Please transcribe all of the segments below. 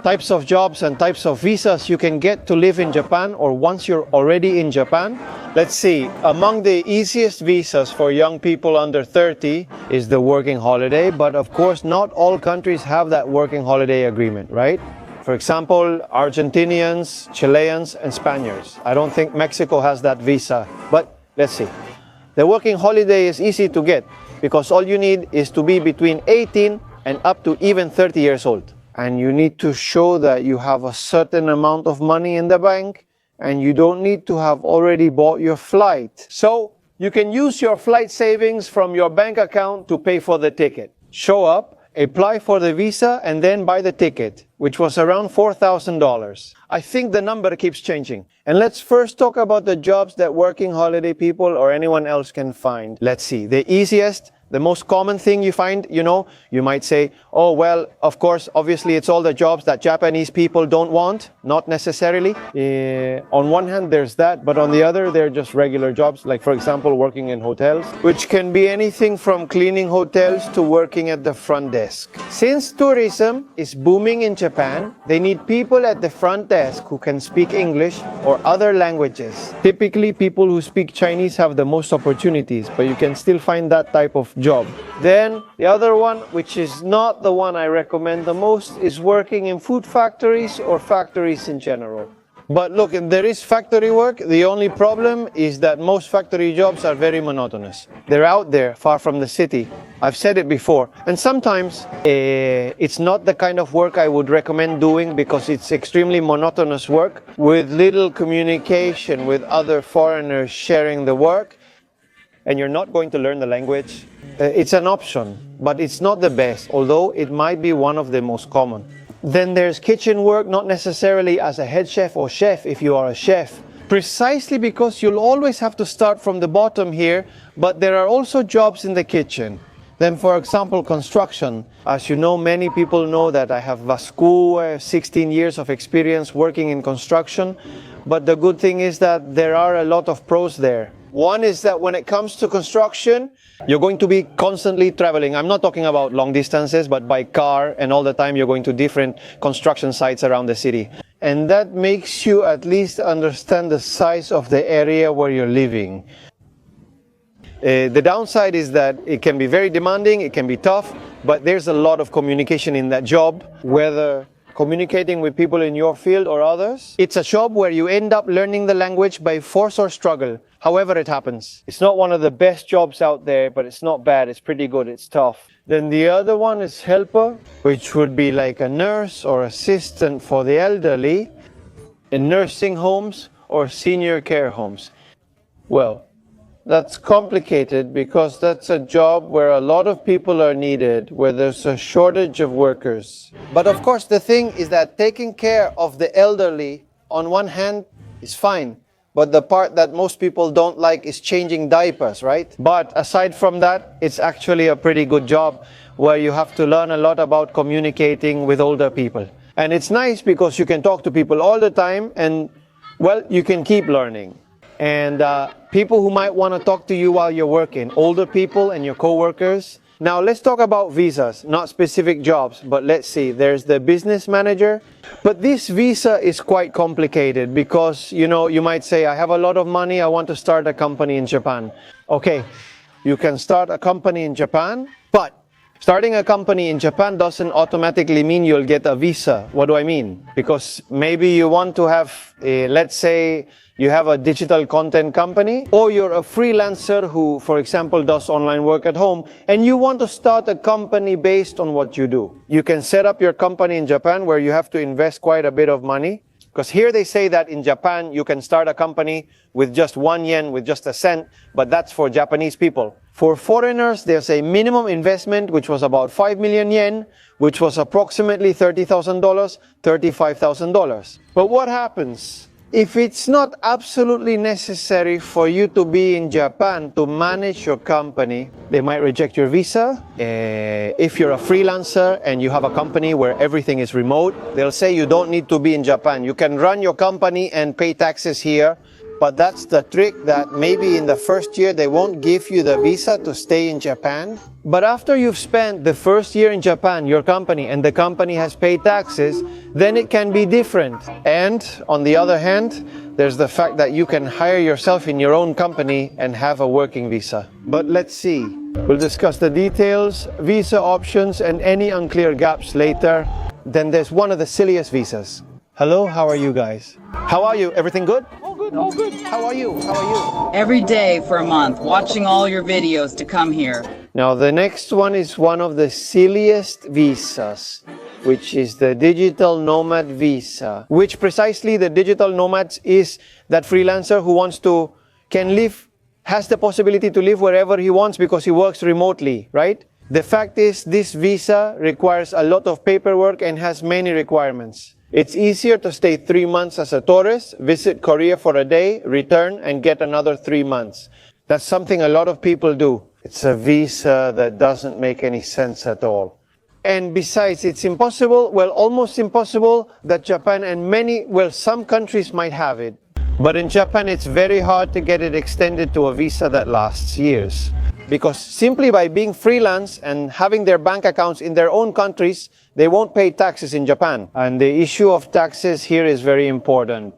types of jobs and types of visas you can get to live in Japan, or once you're already in Japan. Let's see, among the easiest visas for young people under 30 is the working holiday, but of course not all countries have that working holiday agreement, right? For example, Argentinians, Chileans, and Spaniards. I don't think Mexico has that visa, but let's see. The working holiday is easy to get because all you need is to be between 18 and up to even 30 years old. And you need to show that you have a certain amount of money in the bank, and you don't need to have already bought your flight. So you can use your flight savings from your bank account to pay for the ticket. Show up, apply for the visa, and then buy the ticket, which was around $4,000. I think the number keeps changing. And let's first talk about the jobs that working holiday people or anyone else can find. Let's see, the easiest, the most common thing you find, you might say, oh, well, of course, obviously it's all the jobs that Japanese people don't want. Not necessarily. On one hand, there's that, but on the other, they're just regular jobs, like, for example, working in hotels, which can be anything from cleaning hotels to working at the front desk. Since tourism is booming in Japan, they need people at the front desk who can speak English or other languages. Typically, people who speak Chinese have the most opportunities, but you can still find that type of job. Then the other one, which is not the one I recommend the most, is working in food factories or factories in general. But look, there is factory work. The only problem is that most factory jobs are very monotonous. They're out there, far from the city. I've said it before. And sometimes it's not the kind of work I would recommend doing because it's extremely monotonous work with little communication with other foreigners sharing the work. And you're not going to learn the language. It's an option, but it's not the best, although it might be one of the most common. Then there's kitchen work, not necessarily as a head chef or chef if you are a chef, precisely because you'll always have to start from the bottom here, but there are also jobs in the kitchen. Then, for example, construction. As you know, many people know that I have 16 years of experience working in construction, but the good thing is that there are a lot of pros there. One is that when it comes to construction, you're going to be constantly traveling. I'm not talking about long distances, but by car, and all the time you're going to different construction sites around the city. And that makes you at least understand the size of the area where you're living. The downside is that it can be very demanding, it can be tough, but there's a lot of communication in that job, whether communicating with people in your field or others. It's a job where you end up learning the language by force or struggle, however it happens. It's not one of the best jobs out there, but it's not bad, it's pretty good, it's tough. Then the other one is helper, which would be like a nurse or assistant for the elderly in nursing homes or senior care homes. Well, that's complicated because that's a job where a lot of people are needed, where there's a shortage of workers. But of course, the thing is that taking care of the elderly, on one hand, is fine. But the part that most people don't like is changing diapers, right? But aside from that, it's actually a pretty good job where you have to learn a lot about communicating with older people. And it's nice because you can talk to people all the time and, well, you can keep learning. And people who might want to talk to you while you're working, older people and your co-workers. Now let's talk about visas, not specific jobs, but let's see, there's the business manager. But this visa is quite complicated because, you might say, I have a lot of money, I want to start a company in Japan. Okay, you can start a company in Japan, but starting a company in Japan doesn't automatically mean you'll get a visa. What do I mean? Because maybe you want to have, let's say, you have a digital content company, or you're a freelancer who, for example, does online work at home, and you want to start a company based on what you do. You can set up your company in Japan where you have to invest quite a bit of money. Because here they say that in Japan, you can start a company with just 1 yen, with just a cent, but that's for Japanese people. For foreigners, there's a minimum investment, which was about 5 million yen, which was approximately $30,000, $35,000. But what happens? If it's not absolutely necessary for you to be in Japan to manage your company, they might reject your visa. If you're a freelancer and you have a company where everything is remote, they'll say you don't need to be in Japan. You can run your company and pay taxes here But that's the trick, that maybe in the first year they won't give you the visa to stay in Japan. But after you've spent the first year in Japan, your company, and the company has paid taxes, then it can be different. And on the other hand, there's the fact that you can hire yourself in your own company and have a working visa. But let's see. We'll discuss the details, visa options, and any unclear gaps later. Then there's one of the silliest visas. Hello, how are you guys? How are you? Everything good? All good, all good. How are you? How are you? Every day for a month, watching all your videos to come here. Now the next one is one of the silliest visas, which is the digital nomad visa. Which precisely the digital nomads is that freelancer who has the possibility to live wherever he wants because he works remotely, right? The fact is, this visa requires a lot of paperwork and has many requirements. It's easier to stay 3 months as a tourist, visit Korea for a day, return, and get another 3 months. That's something a lot of people do. It's a visa that doesn't make any sense at all. And besides, it's impossible, well, almost impossible, that Japan and some countries might have it. But in Japan, it's very hard to get it extended to a visa that lasts years. Because simply by being freelance and having their bank accounts in their own countries, they won't pay taxes in Japan. And the issue of taxes here is very important.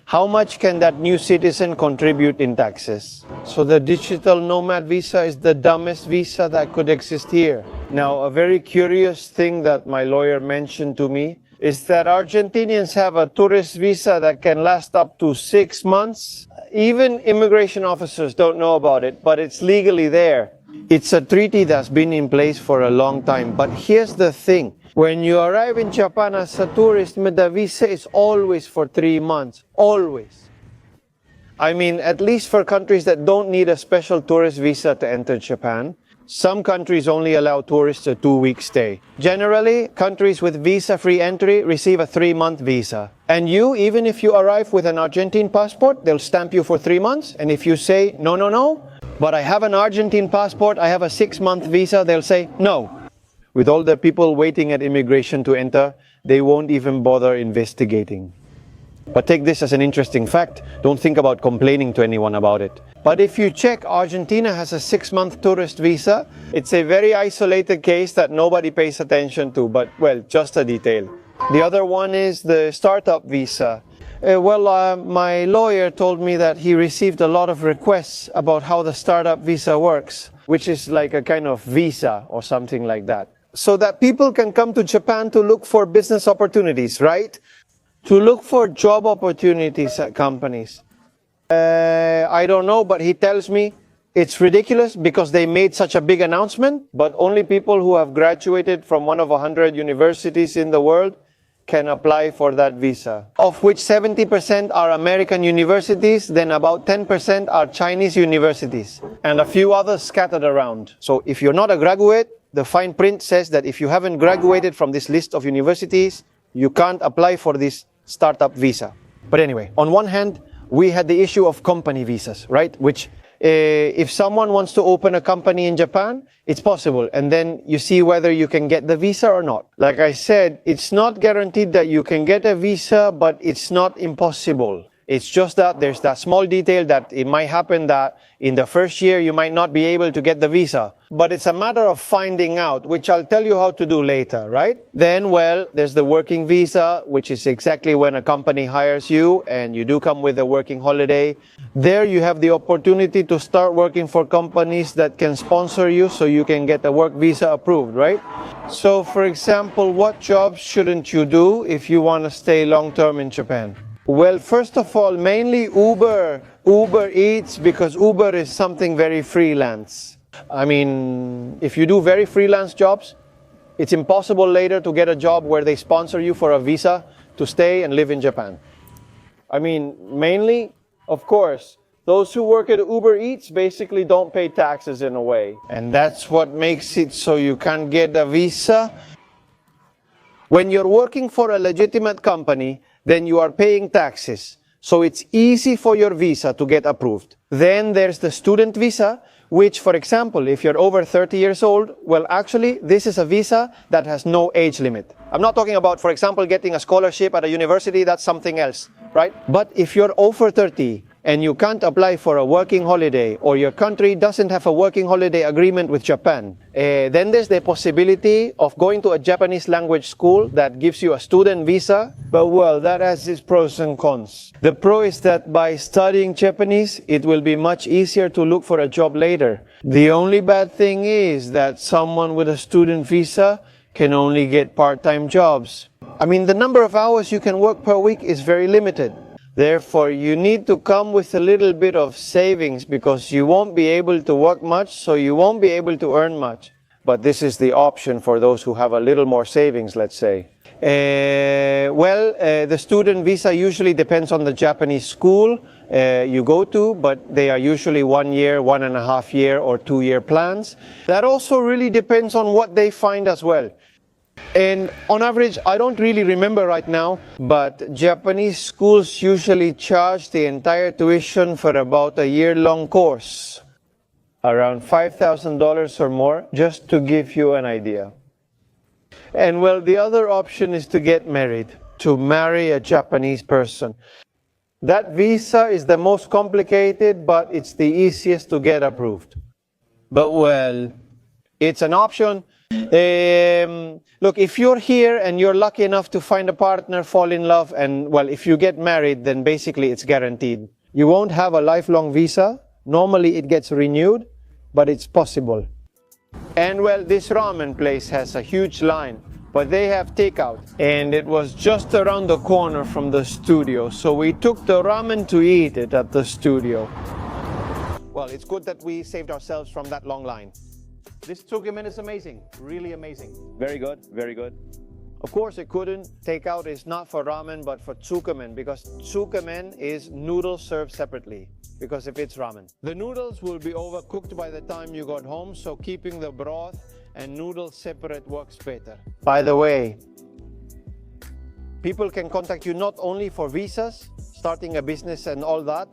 How much can that new citizen contribute in taxes? So the digital nomad visa is the dumbest visa that could exist here. Now, a very curious thing that my lawyer mentioned to me is that Argentinians have a tourist visa that can last up to 6 months. Even immigration officers don't know about it, but it's legally there. It's a treaty that's been in place for a long time. But here's the thing. When you arrive in Japan as a tourist, the visa is always for 3 months. Always. I mean, at least for countries that don't need a special tourist visa to enter Japan. Some countries only allow tourists a 2-week stay. Generally, countries with visa-free entry receive a 3-month visa. And you, even if you arrive with an Argentine passport, they'll stamp you for 3 months. And if you say, no, but I have an Argentine passport, I have a 6-month visa, they'll say, no. With all the people waiting at immigration to enter, they won't even bother investigating. But take this as an interesting fact. Don't think about complaining to anyone about it. But if you check, Argentina has a 6-month tourist visa. It's a very isolated case that nobody pays attention to, but, well, just a detail. The other one is the startup visa. My lawyer told me that he received a lot of requests about how the startup visa works, which is like a kind of visa or something like that. So that people can come to Japan to look for business opportunities, right? To look for job opportunities at companies. I don't know, but he tells me it's ridiculous because they made such a big announcement, but only people who have graduated from one of 100 universities in the world can apply for that visa. Of which 70% are American universities, then about 10% are Chinese universities, and a few others scattered around. So if you're not a graduate, the fine print says that if you haven't graduated from this list of universities, you can't apply for this startup visa. But anyway, on one hand, we had the issue of company visas, right? Which, if someone wants to open a company in Japan, it's possible. And then you see whether you can get the visa or not. Like I said, it's not guaranteed that you can get a visa, but it's not impossible. It's just that there's that small detail that it might happen that in the first year you might not be able to get the visa. But it's a matter of finding out, which I'll tell you how to do later, right? Then, well, there's the working visa, which is exactly when a company hires you and you do come with a working holiday. There you have the opportunity to start working for companies that can sponsor you so you can get a work visa approved, right? So, for example, what jobs shouldn't you do if you want to stay long-term in Japan? Well, first of all, mainly Uber Eats, because Uber is something very freelance. I mean, if you do very freelance jobs, it's impossible later to get a job where they sponsor you for a visa to stay and live in Japan. I mean, mainly, of course, those who work at Uber Eats basically don't pay taxes in a way. And that's what makes it so you can't get a visa. When you're working for a legitimate company, then you are paying taxes. So it's easy for your visa to get approved. Then there's the student visa, which, for example, if you're over 30 years old, well, actually, this is a visa that has no age limit. I'm not talking about, for example, getting a scholarship at a university. That's something else, right? But if you're over 30 and you can't apply for a working holiday, or your country doesn't have a working holiday agreement with Japan, then there's the possibility of going to a Japanese language school that gives you a student visa. But well, that has its pros and cons. The pro is that by studying Japanese, it will be much easier to look for a job later. The only bad thing is that someone with a student visa can only get part-time jobs. I mean, the number of hours you can work per week is very limited. Therefore, you need to come with a little bit of savings, because you won't be able to work much, so you won't be able to earn much. But this is the option for those who have a little more savings, let's say. The student visa usually depends on the Japanese school you go to, but they are usually 1 year, 1.5 year, or 2 year plans. That also really depends on what they find as well. And on average, I don't really remember right now, but Japanese schools usually charge the entire tuition for about a year-long course. Around $5,000 or more, just to give you an idea. And well, the other option is to get married, to marry a Japanese person. That visa is the most complicated, but it's the easiest to get approved. But well, it's an option. Look, if you're here and you're lucky enough to find a partner, fall in love, and well, if you get married, then basically it's guaranteed. You won't have a lifelong visa. Normally it gets renewed, but it's possible. And well, this ramen place has a huge line, but they have takeout. And it was just around the corner from the studio, so we took the ramen to eat it at the studio. Well, it's good that we saved ourselves from that long line. This tsukemen is amazing, really amazing. Very good, very good. Of course, it couldn't. Takeout is not for ramen, but for tsukemen, because tsukemen is noodles served separately, because if it's ramen. The noodles will be overcooked by the time you got home, so keeping the broth and noodles separate works better. By the way, people can contact you not only for visas, starting a business and all that,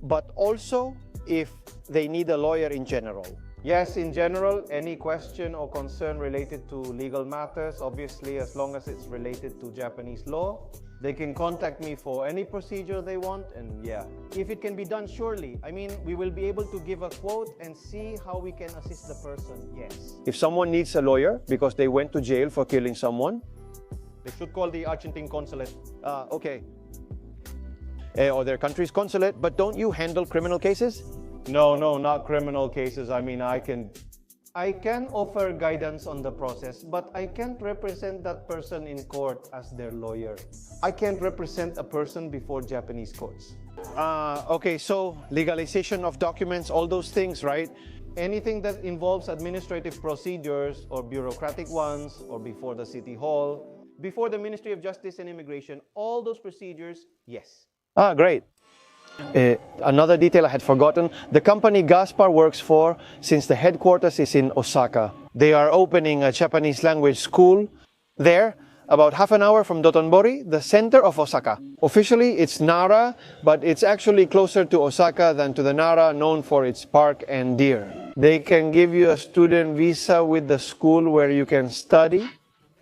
but also if they need a lawyer in general. Yes, in general, any question or concern related to legal matters, obviously as long as it's related to Japanese law, they can contact me for any procedure they want, and yeah. If it can be done, surely. I mean, we will be able to give a quote and see how we can assist the person, yes. If someone needs a lawyer because they went to jail for killing someone, they should call the Argentine consulate. Okay. Or their country's consulate, but don't you handle criminal cases? No, not criminal cases. I mean, I can offer guidance on the process, but I can't represent that person in court as their lawyer. I can't represent a person before Japanese courts. Okay, so legalization of documents, all those things, right? Anything that involves administrative procedures or bureaucratic ones, or before the city hall, before the Ministry of Justice and Immigration, all those procedures, yes. Great. Another detail I had forgotten, the company Gaspar works for, since the headquarters is in Osaka. They are opening a Japanese language school there, about half an hour from Dotonbori, the center of Osaka. Officially it's Nara, but it's actually closer to Osaka than to the Nara known for its park and deer. They can give you a student visa with the school where you can study,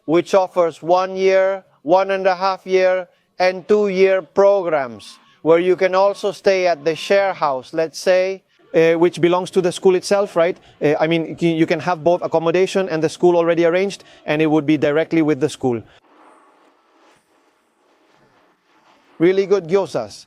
which offers 1 year, 1.5 year, and 2 year programs, where you can also stay at the share house, let's say, which belongs to the school itself, right? I mean, you can have both accommodation and the school already arranged, and it would be directly with the school. Really good gyozas.